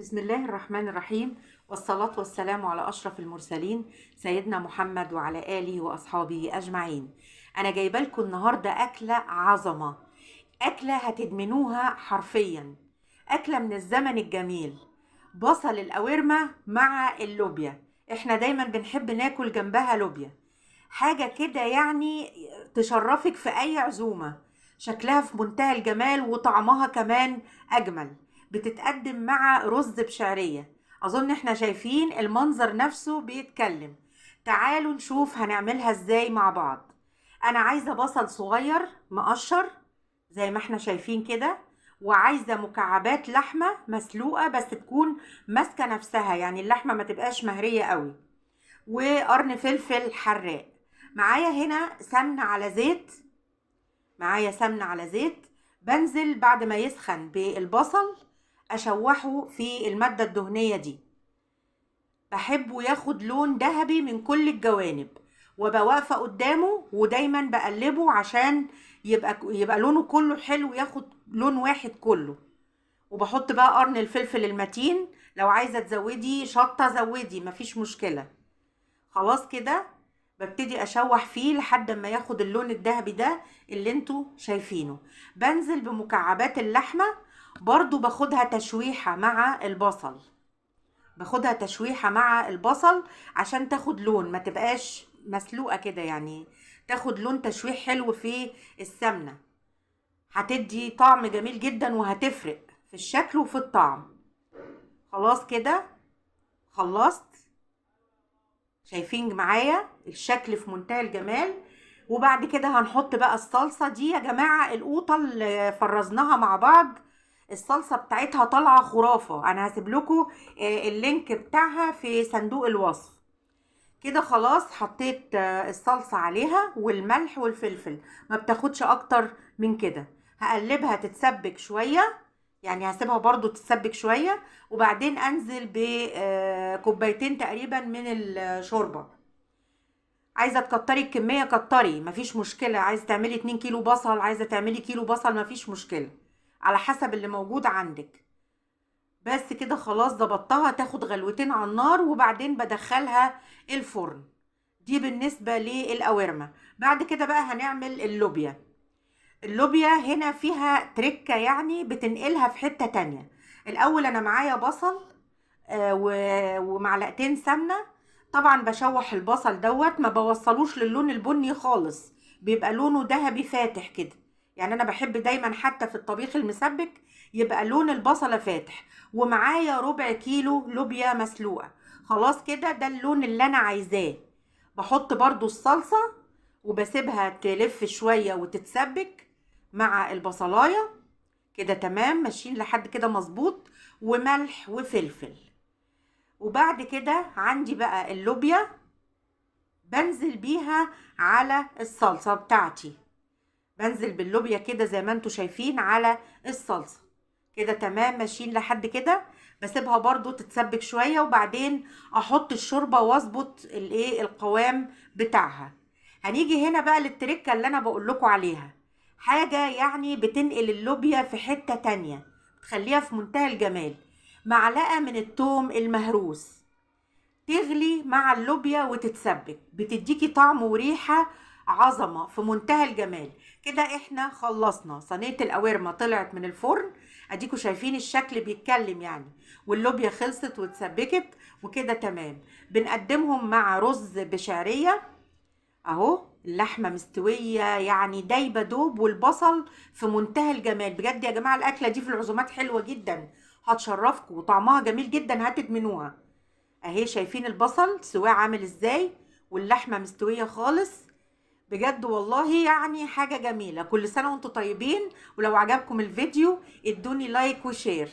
بسم الله الرحمن الرحيم، والصلاة والسلام على أشرف المرسلين سيدنا محمد وعلى آله وأصحابه أجمعين. أنا جايبة لكم النهاردة أكلة عظمة، أكلة هتدمنوها حرفيا، أكلة من الزمن الجميل. بصل القوارمة مع اللوبيا، احنا دايما بنحب ناكل جنبها لوبيا، حاجة كده يعني تشرفك في أي عزومة. شكلها في منتهى الجمال وطعمها كمان أجمل. بتتقدم مع رز بشعرية. أظن احنا شايفين المنظر نفسه بيتكلم. تعالوا نشوف هنعملها ازاي مع بعض. أنا عايزة بصل صغير مقشر زي ما احنا شايفين كده، وعايزة مكعبات لحمة مسلوقة بس تكون ماسكة نفسها، يعني اللحمة ما تبقاش مهرية قوي، وقرن فلفل حراق. معايا هنا سمنة على زيت، بنزل بعد ما يسخن بالبصل اشوحه في المادة الدهنية دي. بحبه ياخد لون ذهبي من كل الجوانب، وابقى واقفة قدامه ودايما بقلبه عشان يبقى لونه كله حلو، ياخد لون واحد كله. وبحط بقى قرن الفلفل المتين، لو عايزة تزودي شطة زودي مفيش مشكلة. خلاص كده ببتدي اشوح فيه لحد ما ياخد اللون الذهبي ده اللي انتوا شايفينه. بنزل بمكعبات اللحمة، برضو باخدها تشويحة مع البصل، عشان تاخد لون، ما تبقاش مسلوقة كده، يعني تاخد لون تشويح حلو في السمنة. هتدي طعم جميل جدا وهتفرق في الشكل وفي الطعم. خلاص كده خلصت، شايفين معايا الشكل في منتهى الجمال. وبعد كده هنحط بقى الصلصة دي يا جماعة، القوطة اللي فرزناها مع بعض الصلصة بتاعتها طالعة خرافة. انا هسيب لكم اللينك بتاعها في صندوق الوصف. كده خلاص حطيت الصلصة عليها والملح والفلفل، ما بتاخدش اكتر من كده. هقلبها تتسبك شوية، يعني هسيبها برضو تتسبك شوية، وبعدين انزل بكوبايتين تقريبا من الشوربة. عايزة تكتري الكمية كتري مفيش مشكلة، عايزة تعملي 2 كيلو بصل، عايزة تعملي كيلو بصل مفيش مشكلة، على حسب اللي موجود عندك. بس كده خلاص ضبطتها، تاخد غلوتين على النار وبعدين بدخلها الفرن. دي بالنسبة للقوارمة. بعد كده بقى هنعمل اللوبيا هنا فيها تركة، يعني بتنقلها في حتة تانية. الأول أنا معايا بصل ومعلقتين سمنة. طبعا بشوح البصل دوت، ما بوصلوش للون البني خالص، بيبقى لونه ذهبي فاتح كده. يعني أنا بحب دايما حتى في الطبيخ المسبك يبقى لون البصلة فاتح. ومعايا ربع كيلو لوبيا مسلوقة. خلاص كده ده اللون اللي أنا عايزاه. بحط برضو الصلصة وبسيبها تلف شوية وتتسبك مع البصلاية. كده تمام، ماشيين لحد كده مظبوط. وملح وفلفل. وبعد كده عندي بقى اللوبيا، بنزل بيها على الصلصة بتاعتي. بنزل باللوبيا كده زي ما انتوا شايفين على الصلصة. كده تمام، ماشيين لحد كده. بسيبها برضو تتسبك شوية، وبعدين احط الشوربة واظبط القوام بتاعها. هنيجي هنا بقى للتركة اللي انا بقول لكم عليها، حاجة يعني بتنقل اللوبيا في حتة تانية، تخليها في منتهى الجمال. معلقة من التوم المهروس تغلي مع اللوبيا وتتسبك، بتديكي طعم وريحة عظمة في منتهى الجمال. كده احنا خلصنا صينية القوارمة، طلعت من الفرن، اديكوا شايفين الشكل بيتكلم يعني، واللوبيا خلصت واتسبكت. وكده تمام. بنقدمهم مع رز بشعرية. اهو اللحمة مستوية يعني دايبة دوب، والبصل في منتهى الجمال. بجد يا جماعة الأكلة دي في العزومات حلوة جدا، هتشرفكم وطعمها جميل جدا، هتدمنوها. اهي شايفين البصل سواء عامل ازاي، واللحمة مستوية خالص. بجد والله يعني حاجة جميلة. كل سنة وانتم طيبين، ولو عجبكم الفيديو ادوني لايك وشير.